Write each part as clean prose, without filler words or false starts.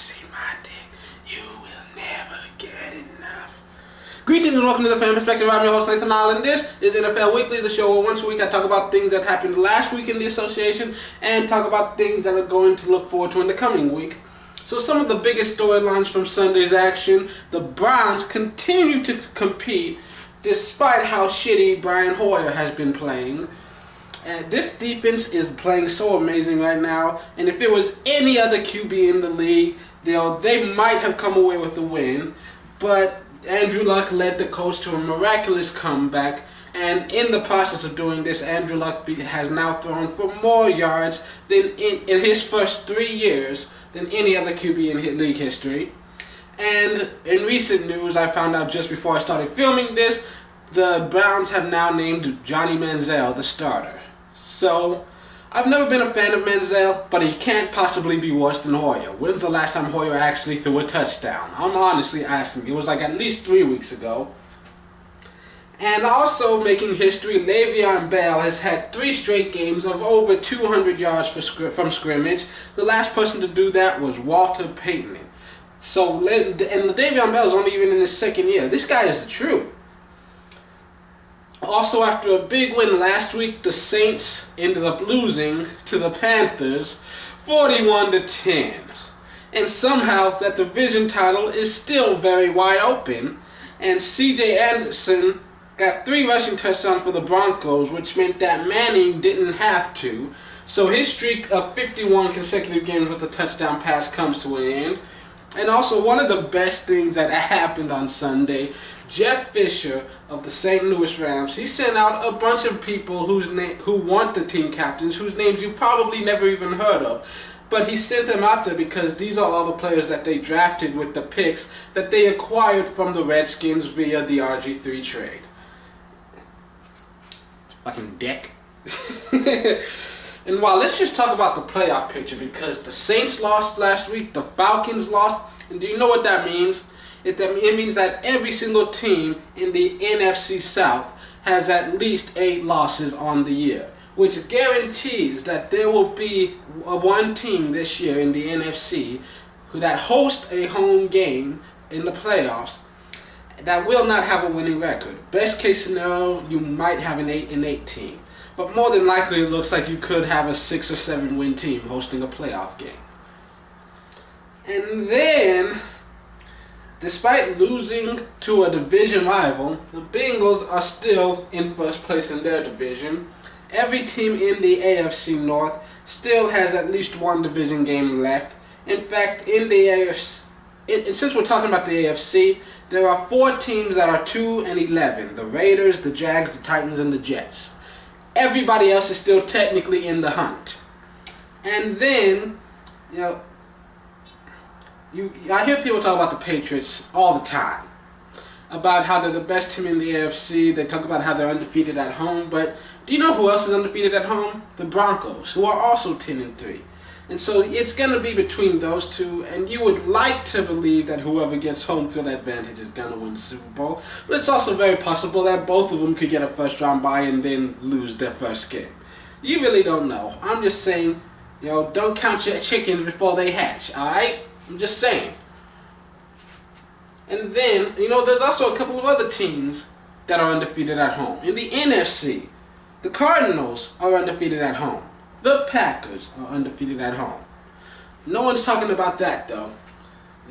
see my dick, you will never get enough. Greetings and welcome to the Fan Perspective. I'm your host, Nathan Allen. This is NFL Weekly, the show where once a week I talk about things that happened last week in the association and talk about things that are going to look forward to in the coming week. So some of the biggest storylines from Sunday's action: the Browns continue to compete despite how shitty Brian Hoyer has been playing. And this defense is playing so amazing right now, and if it was any other QB in the league, they might have come away with the win, but Andrew Luck led the Colts to a miraculous comeback, and in the process of doing this, Andrew Luck has now thrown for more yards than in his first 3 years than any other QB in league history. And in recent news, I found out just before I started filming this, the Browns have now named Johnny Manziel the starter. So, I've never been a fan of Manziel, but he can't possibly be worse than Hoyer. When's the last time Hoyer actually threw a touchdown? I'm honestly asking. It was like at least 3 weeks ago. And also making history, Le'Veon Bell has had 3 straight games of over 200 yards from scrimmage. The last person to do that was Walter Payton. So, and Le'Veon Bell is only even in his second year. This guy is the truth. Also, after a big win last week, the Saints ended up losing to the Panthers 41-10. And somehow that division title is still very wide open. And C.J. Anderson got 3 rushing touchdowns for the Broncos, which meant that Manning didn't have to. So his streak of 51 consecutive games with a touchdown pass comes to an end. And also, one of the best things that happened on Sunday, Jeff Fisher of the St. Louis Rams, he sent out a bunch of people who want the team captains, whose names you've probably never even heard of. But he sent them out there because these are all the players that they drafted with the picks that they acquired from the Redskins via the RG3 trade. Fucking dick. And let's just talk about the playoff picture, because the Saints lost last week, the Falcons lost, and do you know what that means? It means that every single team in the NFC South has at least 8 losses on the year, which guarantees that there will be one team this year in the NFC that hosts a home game in the playoffs that will not have a winning record. Best case scenario, you might have an 8-8 team. But more than likely, it looks like you could have a 6 or 7 win team hosting a playoff game. And then, despite losing to a division rival, the Bengals are still in first place in their division. Every team in the AFC North still has at least one division game left. In fact, in the AFC, since we're talking about the AFC, there are 4 teams that are 2-11. The Raiders, the Jags, the Titans, and the Jets. Everybody else is still technically in the hunt. And then, I hear people talk about the Patriots all the time, about how they're the best team in the AFC. They talk about how they're undefeated at home, but do you know who else is undefeated at home? The Broncos, who are also 10-3. And so it's going to be between those two, and you would like to believe that whoever gets home field advantage is going to win the Super Bowl. But it's also very possible that both of them could get a first-round bye and then lose their first game. You really don't know. I'm just saying, don't count your chickens before they hatch, alright? I'm just saying. And then, there's also a couple of other teams that are undefeated at home. In the NFC, the Cardinals are undefeated at home. The Packers are undefeated at home. No one's talking about that, though.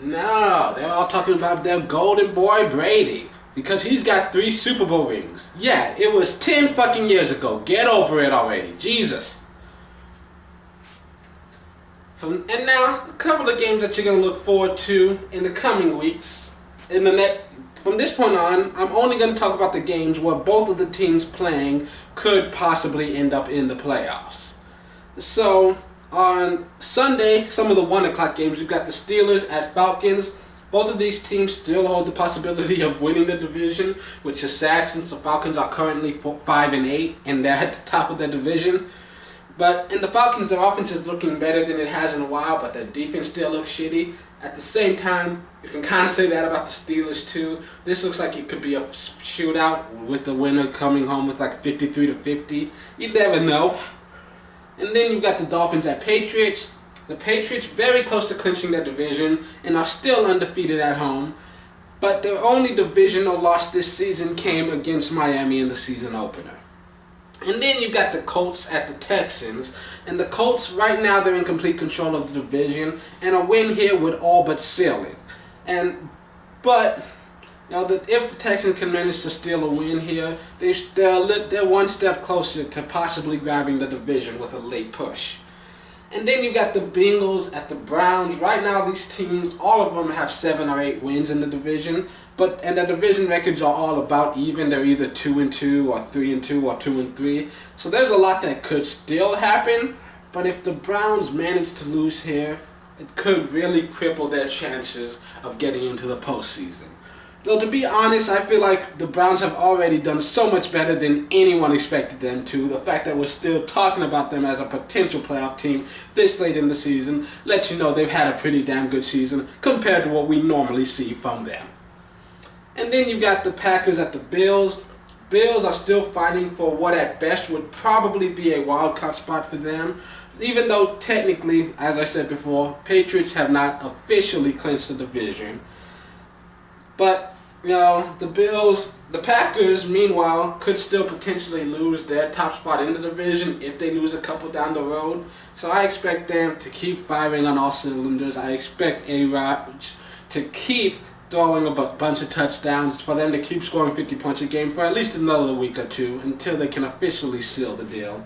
No, they're all talking about their golden boy Brady, because he's got 3 Super Bowl rings. Yeah, it was 10 fucking years ago. Get over it already. Jesus. And now, a couple of games that you're going to look forward to in the coming weeks. From this point on, I'm only going to talk about the games where both of the teams playing could possibly end up in the playoffs. So, on Sunday, some of the 1 o'clock games, you've got the Steelers at Falcons. Both of these teams still hold the possibility of winning the division, which is sad since the Falcons are currently 5-8 and they're at the top of their division. But in the Falcons, their offense is looking better than it has in a while, but their defense still looks shitty. At the same time, you can kind of say that about the Steelers too. This looks like it could be a shootout with the winner coming home with like 53-50. You never know. And then you've got the Dolphins at Patriots. The Patriots very close to clinching their division and are still undefeated at home, but their only divisional loss this season came against Miami in the season opener. And then you got the Colts at the Texans, and the Colts right now they're in complete control of the division, and a win here would all but seal it. But if the Texans can manage to steal a win here, they're one step closer to possibly grabbing the division with a late push. And then you got the Bengals at the Browns. Right now, these teams, all of them have 7 or 8 wins in the division, and the division records are all about even. They're either 2-2 or 3-2 or 2-3. So there's a lot that could still happen. But if the Browns manage to lose here, it could really cripple their chances of getting into the postseason. Though, to be honest, I feel like the Browns have already done so much better than anyone expected them to. The fact that we're still talking about them as a potential playoff team this late in the season lets you know they've had a pretty damn good season compared to what we normally see from them. And then you got the Packers at the Bills. Bills are still fighting for what at best would probably be a wild card spot for them, even though technically, as I said before, Patriots have not officially clinched the division. But, the Packers, meanwhile, could still potentially lose their top spot in the division if they lose a couple down the road. So I expect them to keep firing on all cylinders. I expect A-Rod to keep throwing a bunch of touchdowns, for them to keep scoring 50 points a game for at least another week or two until they can officially seal the deal.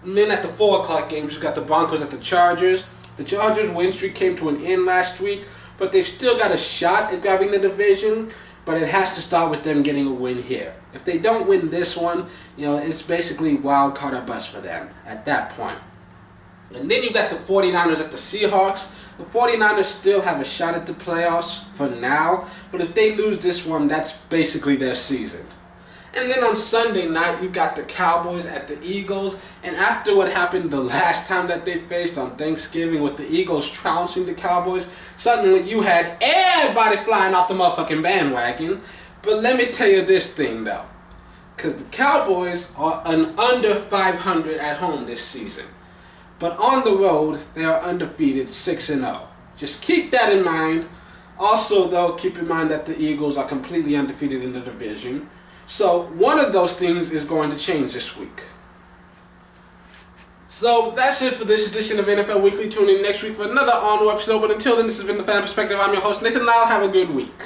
And then at the 4 o'clock games, you've got the Broncos at the Chargers. The Chargers' win streak came to an end last week, but they've still got a shot at grabbing the division, but it has to start with them getting a win here. If they don't win this one, it's basically wild card or bust for them at that point. And then you've got the 49ers at the Seahawks. The 49ers still have a shot at the playoffs for now, but if they lose this one, that's basically their season. And then on Sunday night, you got the Cowboys at the Eagles. And after what happened the last time that they faced on Thanksgiving with the Eagles trouncing the Cowboys, suddenly you had everybody flying off the motherfucking bandwagon. But let me tell you this thing, though. Because the Cowboys are an under 500 at home this season. But on the road, they are undefeated 6-0. Just keep that in mind. Also, though, keep in mind that the Eagles are completely undefeated in the division. So one of those things is going to change this week. So that's it for this edition of NFL Weekly. Tune in next week for another on-web episode. But until then, this has been The Fan Perspective. I'm your host, Nathan Lyle. Have a good week.